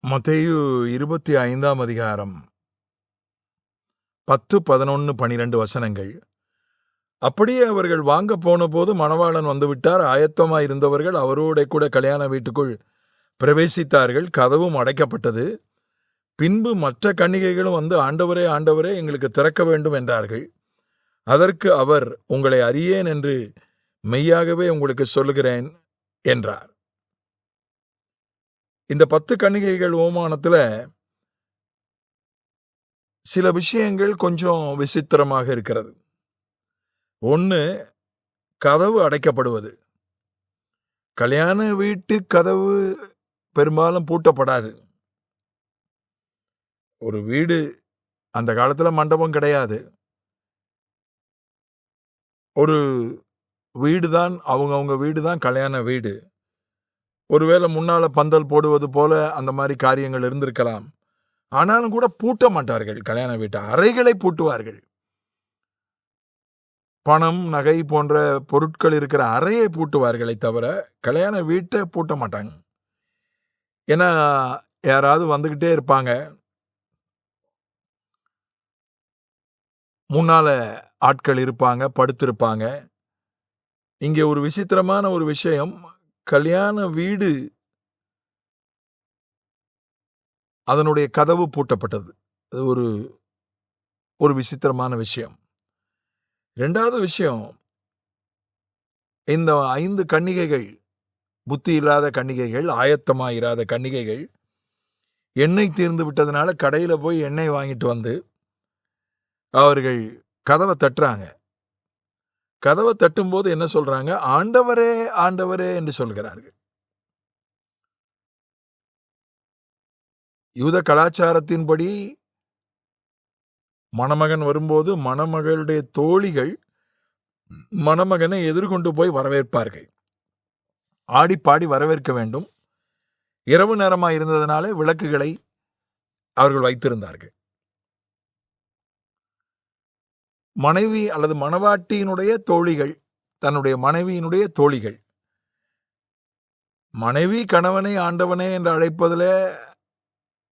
மத்தேயு 25ஆம் அதிகாரம் 10, 11, 12 வசனங்கள். அப்படியே அவர்கள் வாங்க போனபோது மணவாளன் வந்துவிட்டார். ஆயத்தமாயிருந்தவர்கள் அவரோட கூட கல்யாண வீட்டுக்குள் பிரவேசித்தார்கள். கதவும் அடைக்கப்பட்டது. பின்பு மற்ற கன்னிகைகளும் வந்து, ஆண்டவரே, ஆண்டவரே, எங்களுக்கு திறக்க வேண்டும் என்றார்கள். அதற்கு அவர், உங்களை அறியேன் என்று மெய்யாகவே உங்களுக்கு சொல்லுகிறேன் என்றார். இந்த 10 கன்னிகைகள் ஓமானத்துல சில விஷயங்கள் கொஞ்சம் விசித்திரமாக இருக்கிறது. ஒன்று, கதவு அடைக்கப்படுவது. கல்யாண வீட்டு கதவு பெரும்பாலும் பூட்டப்படாது. ஒரு வீடு, அந்த காலத்துல மண்டபம் கிடையாது, ஒரு வீடுதான், அவங்கவுங்க வீடுதான் கல்யாண வீடு. ஒருவேளை முன்னால பந்தல் போடுவது போல அந்த மாதிரி காரியங்கள் இருந்திருக்கலாம். ஆனாலும் கூட பூட்ட மாட்டார்கள். கல்யாண வீட்டு அறைகளை பூட்டுவார்கள். பணம், நகை போன்ற பொருட்கள் இருக்கிற அறையை பூட்டுவார்களை தவிர கல்யாண வீட்டை பூட்ட மாட்டாங்க. ஏன்னா யாராவது வந்துகிட்டே இருப்பாங்க, முன்னால ஆட்கள் இருப்பாங்க, படுத்திருப்பாங்க. இங்கே ஒரு விசித்திரமான ஒரு விஷயம், கல்யாண வீடு அதனுடைய கதவு பூட்டப்பட்டது. அது ஒரு விசித்திரமான விஷயம். 2வது விஷயம், இந்த 5 கன்னிகைகள், புத்தி இல்லாத கன்னிகைகள், ஆயத்தமாயிராத கன்னிகைகள், எண்ணெய் தீர்ந்து விட்டதுனால கடையில போய் எண்ணெய் வாங்கிட்டு வந்து அவர்கள் கதவை தட்டுறாங்க. கதவை தட்டும்போது என்ன சொல்றாங்க? ஆண்டவரே, ஆண்டவரே என்று சொல்கிறார்கள். யூத கலாச்சாரத்தின்படி மணமகன் வரும்போது மணமகளுடைய தோழிகள் மணமகனை எதிர்கொண்டு போய் வரவேற்பார்கள். ஆடி பாடி வரவேற்க வேண்டும். இரவு நேரமாக இருந்ததனாலே விளக்குகளை அவர்கள் வைத்திருந்தார்கள். மனைவி அல்லது மணவாட்டியினுடைய தோழிகள், தன்னுடைய மனைவியினுடைய தோழிகள், மனைவி கணவனை ஆண்டவனே என்று அழைப்பதில்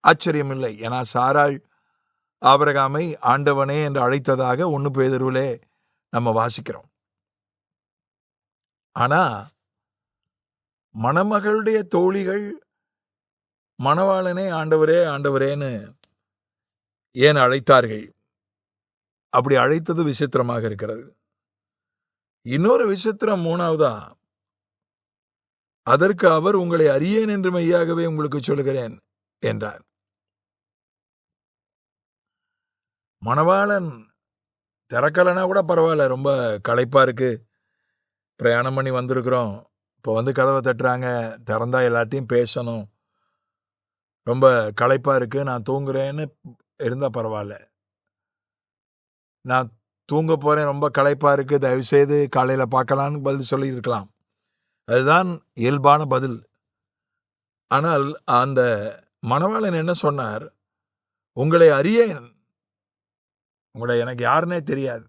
ஆச்சரியமில்லை. ஏன்னா சாராள் ஆபிரகாமை ஆண்டவனே என்று அழைத்ததாக 1 பேதுருவிலே நம்ம வாசிக்கிறோம். ஆனா மணமகளுடைய தோழிகள் மணவாளனே ஆண்டவரே, ஆண்டவரேன்னு ஏன் அழைத்தார்கள்? அப்படி அழைத்தது விசித்திரமாக இருக்கிறது. இன்னொரு விசித்திரம் 3வதா, அதற்கு அவர், உங்களை அறியேன் என்று மெய்யாகவே உங்களுக்கு சொல்லுகிறேன் என்றார். மணவாளன் திறக்கலைன்னா கூட பரவாயில்ல, ரொம்ப களைப்பா இருக்கு, பிரயாணம் பண்ணி வந்திருக்கிறோம், இப்போ வந்து கதவை தட்டுறாங்க, திறந்தா எல்லாத்தையும் பேசணும், ரொம்ப களைப்பா இருக்கு, நான் தூங்குறேன்னு இருந்தா பரவாயில்ல. நான் தூங்க போறேன், ரொம்ப களைப்பா இருக்கு, தயவுசெய்து காலையில பார்க்கலான்னு பதில் சொல்லியிருக்கலாம். அதுதான் இயல்பான பதில். ஆனால் அந்த மணவாளன் என்ன சொன்னார்? உங்களை அறியேன், உங்களை எனக்கு யாருன்னே தெரியாது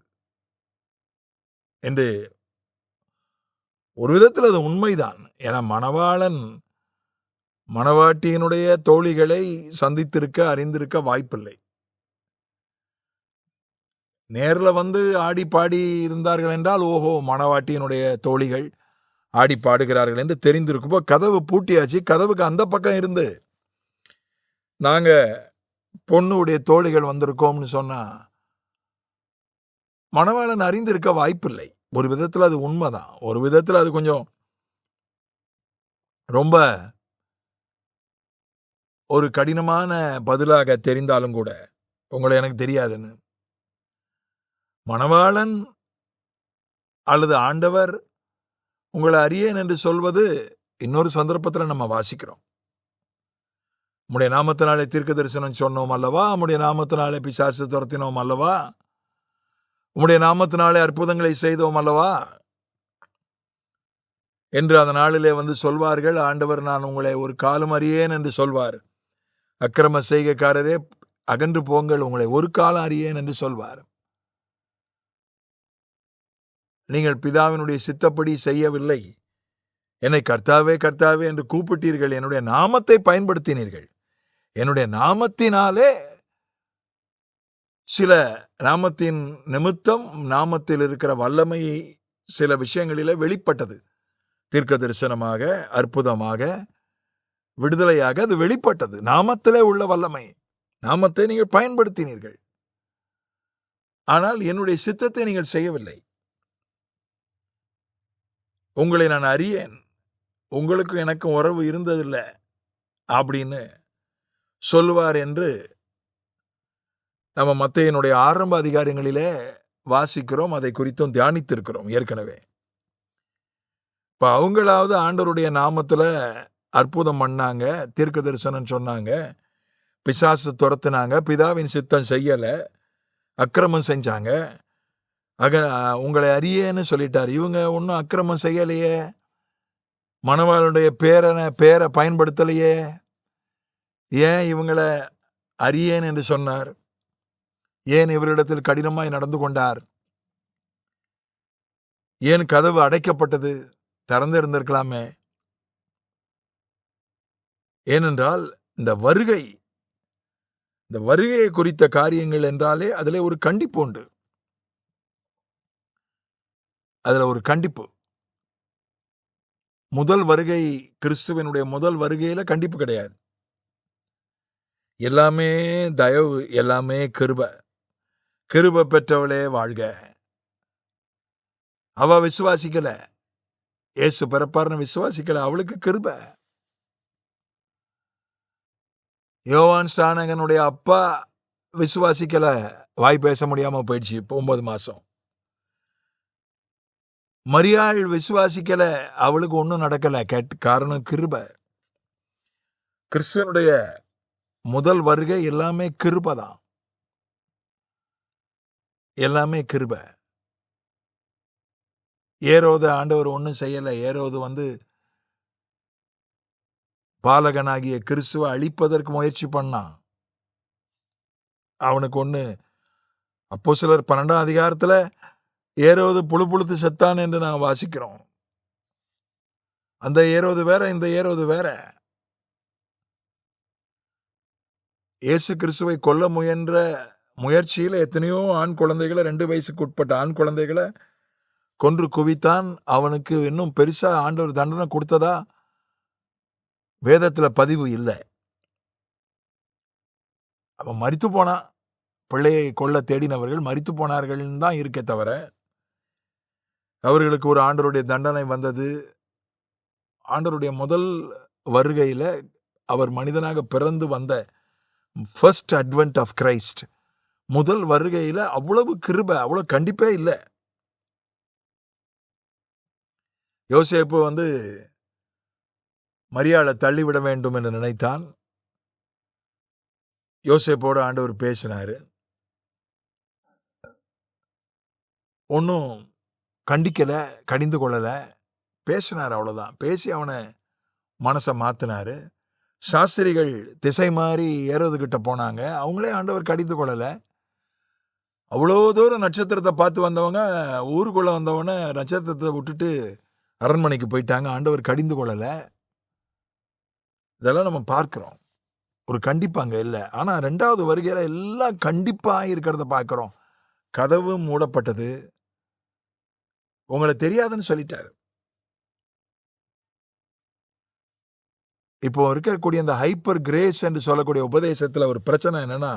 என்று. ஒரு விதத்தில் அது உண்மைதான். ஏன்னா மணவாளன் மணவாட்டியினுடைய தோழிகளை சந்தித்திருக்க, அறிந்திருக்க வாய்ப்பில்லை. நேரில் வந்து ஆடி பாடி இருந்தார்கள் என்றால், ஓஹோ, மணவாட்டியினுடைய தோழிகள் ஆடி பாடுகிறார்கள் என்று தெரிந்திருக்கும். கதவு பூட்டியாச்சு. கதவுக்கு அந்த பக்கம் இருந்து நாங்க பொண்ணுடைய தோழிகள் வந்திருக்கோம்னு சொன்னா மணவாளன் அறிந்திருக்க வாய்ப்பில்லை. ஒரு விதத்தில் அது உண்மைதான். ஒரு விதத்தில் அது கொஞ்சம் ரொம்ப ஒரு கடினமான பதிலாக தெரிந்தாலும் கூட, உங்களை எனக்கு தெரியாதுன்னு. மணவாளன் அல்லது ஆண்டவர் உங்களை அறியேன் என்று சொல்வது இன்னொரு சந்தர்ப்பத்தில் நம்ம வாசிக்கிறோம். உம்முடைய நாமத்தினாலே தீர்க்க தரிசனம் சொன்னோம் அல்லவா, உம்முடைய நாமத்தினாலே பிசாசு துரத்தினோம் அல்லவா, உம்முடைய நாமத்தினாலே அற்புதங்களை செய்தோம் அல்லவா என்று அந்த நாளிலே வந்து சொல்வார்கள். ஆண்டவர், நான் உங்களை ஒரு காலம் அறியேன் என்று சொல்வார். அக்கிரம செய்கைக்காரரே அகன்று போங்கள், உங்களை ஒரு காலம் அறியேன் என்று சொல்வார். நீங்கள் பிதாவினுடைய சித்தப்படி செய்யவில்லை, என்னை கர்த்தாவே கர்த்தாவே என்று கூப்பிட்டீர்கள், என்னுடைய நாமத்தை பயன்படுத்தினீர்கள், என்னுடைய நாமத்தினாலே சில நாமத்தின் நிமித்தம் நாமத்தில் இருக்கிற வல்லமை சில விஷயங்களிலே வெளிப்பட்டது. தீர்க்க தரிசனமாக, அற்புதமாக, விடுதலையாக அது வெளிப்பட்டது. நாமத்திலே உள்ள வல்லமை. நாமத்தை நீங்கள் பயன்படுத்தினீர்கள். ஆனால் என்னுடைய சித்தத்தை நீங்கள் செய்யவில்லை. உங்களை நான் அறியேன், உங்களுக்கும் எனக்கும் உறவு இருந்ததில்லை அப்படின்னு சொல்லுவார் என்று நம்ம மத்தேயுனுடைய ஆரம்ப அதிகாரங்களிலே வாசிக்கிறோம். அதை குறித்தும் தியானித்திருக்கிறோம் ஏற்கனவே. இப்போ அவங்களாவது ஆண்டவருடைய நாமத்தில் அற்புதம் பண்ணாங்க, தீர்க்க தரிசனம் சொன்னாங்க, பிசாசு துரத்துனாங்க, பிதாவின் சித்தம் செய்யலை, அக்கிரமம் செஞ்சாங்க. உங்களை அறியேன்னு சொல்லிட்டார். இவங்க ஒன்றும் அக்கிரமம் செய்யலையே, மணவாளுடைய பேரை பயன்படுத்தலையே, ஏன் இவங்களை அறியேன் என்று சொன்னார்? ஏன் இவரிடத்தில் கடினமாய் நடந்து கொண்டார்? ஏன் கதவு அடைக்கப்பட்டது? திறந்து இருந்திருக்கலாமே. ஏனென்றால் இந்த வருகையை குறித்த காரியங்கள் என்றாலே அதில் ஒரு கண்டிப்பு உண்டு. அதுல ஒரு கண்டிப்பு. முதல் வருகை, கிறிஸ்துவனுடைய முதல் வருகையில கண்டிப்பு கிடையாது. எல்லாமே தயவு, எல்லாமே கிருபை பெற்றவளே வாழ்க. அவ விசுவாசிக்கல, இயேசு பிறப்பார்னு விசுவாசிக்கல, அவளுக்கு கிருபை. யோவான் ஸ்நானகனுடைய அப்பா விசுவாசிக்கல, வாய் பேச முடியாம போயிடுச்சு 9 மாசம். மரியாள் விசுவாசிக்கல, அவளுக்கு ஒன்றும் நடக்கல, காரணம் கிருபை. கிறிஸ்துவனுடைய முதல் வருகை எல்லாமே கிருபை தான். எல்லாமே கிருபை. ஏரோது ஆண்டவர் ஒன்றும் செய்யலை. ஏரோது பாலகனாகிய கிறிஸ்துவை அழிப்பதற்கு முயற்சி பண்ணான். அவனுக்கு ஒன்று அப்போஸ்தலர் 12ஆம் அதிகாரத்தில் ஏரோது புழுத்து செத்தான் என்று நாங்கள் வாசிக்கிறோம். அந்த ஏரோது வேற, இந்த ஏரோது வேற. இயேசு கிறிஸ்துவை கொல்ல முயன்ற முயற்சியில் எத்தனையோ ஆண் குழந்தைகளை, 2 வயசுக்கு உட்பட்ட ஆண் குழந்தைகளை கொன்று குவித்தான். அவனுக்கு இன்னும் பெருசா ஆண்டவர் தண்டனை கொடுத்ததா வேதத்துல பதிவு இல்லை. அவன் மரித்து போனான். பிள்ளையை கொல்ல தேடினவர்கள் மரித்து போனார்கள் தான் இருக்கே தவிர, அவர்களுக்கு ஒரு ஆண்டவருடைய தண்டனை வந்தது. ஆண்டவருடைய முதல் வருகையில அவர் மனிதனாக பிறந்து வந்த ஃபர்ஸ்ட் அட்வென்ட் ஆஃப் கிரைஸ்ட், முதல் வருகையில அவ்வளவு கிருபை, அவ்வளவு கண்டிப்பே இல்லை. யோசேப்பு மரியாளை தள்ளிவிட வேண்டும் என்று நினைத்தான். யோசேப்போடு ஆண்டவர் பேசினாரு. ஒன்றும் கண்டிக்கல, கடிந்து கொள்ளல, பேசினார், அவ்வளவுதான். பேசி அவனை மனசை மாத்தினாரு. சாஸ்திரிகள் திசை மாறி ஏரோதுகிட்ட போனாங்க. அவங்களே ஆண்டவர் கடிந்து கொள்ளல. அவ்வளோ தூரம் நட்சத்திரத்தை பார்த்து வந்தவங்க ஊருக்குள்ள வந்தவன நட்சத்திரத்தை விட்டுட்டு அரண்மனைக்கு போயிட்டாங்க. ஆண்டவர் கடிந்து கொள்ளல. இதெல்லாம் நம்ம பார்க்கிறோம். ஒரு கண்டிப்பு அங்க இல்லை. ஆனா 2வது வருகையில எல்லாம் கண்டிப்பா இருக்கிறத பார்க்கிறோம். கதவு மூடப்பட்டது. உங்களை தெரியாதுன்னு சொல்லிட்டாரு. இப்போ இருக்கக்கூடிய அந்த ஹைப்பர் கிரேஸ் என்று சொல்லக்கூடிய உபதேசத்துல ஒரு பிரச்சனை என்னன்னா,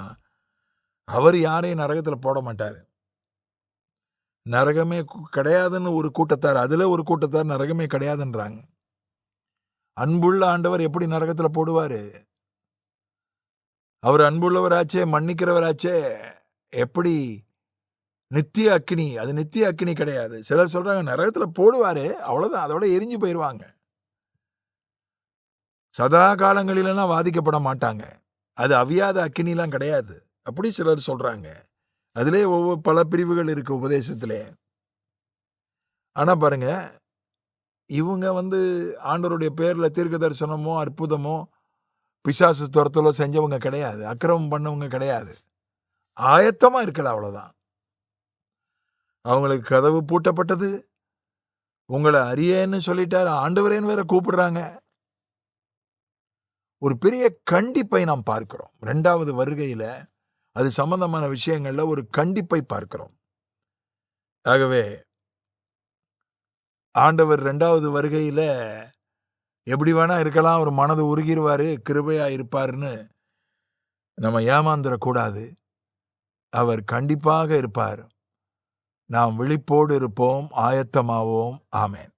அவர் யாரையும் நரகத்துல போட மாட்டாரு. நரகமே கிடையாதுன்னு ஒரு கூட்டத்தார், அதுல ஒரு கூட்டத்தார் நரகமே கிடையாதுன்றாங்க. அன்புள்ள ஆண்டவர் எப்படி நரகத்துல போடுவாரு? அவர் அன்புள்ளவராச்சே, மன்னிக்கிறவராச்சே, எப்படி நித்திய அக்கினி? அது நித்திய அக்கினி கிடையாது. சிலர் சொல்றாங்க நரகத்துல போடுவாரு, அவ்வளவுதான், அதோட எரிஞ்சு போயிடுவாங்க. சதா காலங்களிலெல்லாம் பாதிக்கப்பட மாட்டாங்க. அது அவியாத அக்கினிலாம் கிடையாது, அப்படி சிலர் சொல்றாங்க. அதிலே பல பிரிவுகள் இருக்கு உபதேசத்திலே. ஆனா பாருங்க, இவங்க ஆண்டவருடைய பேர்ல தீர்க்க தரிசனமோ அற்புதமோ பிசாசு துரத்தலோ செஞ்சவங்க கிடையாது, அக்கிரமம் பண்ணவங்க கிடையாது. ஆயத்தமா இருக்கல, அவ்வளவுதான். அவங்களுக்கு கதவு பூட்டப்பட்டது. உங்களை அறியேன்னு சொல்லிட்டாரு, ஆண்டவரேன்னு வேற கூப்பிடுறாங்க. ஒரு பெரிய கண்டிப்பை நாம் பார்க்கிறோம். 2வது வருகையில அது சம்பந்தமான விஷயங்கள்ல ஒரு கண்டிப்பை பார்க்கிறோம். ஆகவே ஆண்டவர் 2வது வருகையில எப்படி வேணா இருக்கலாம், ஒரு மனது உருகிருவாரு, கிருபையா இருப்பாருன்னு நம்ம ஏமாந்துடக்கூடாது. அவர் கண்டிப்பாக இருப்பார். நாம் விழிப்போடு இருப்போம், ஆயத்தமாவோம். ஆமென்.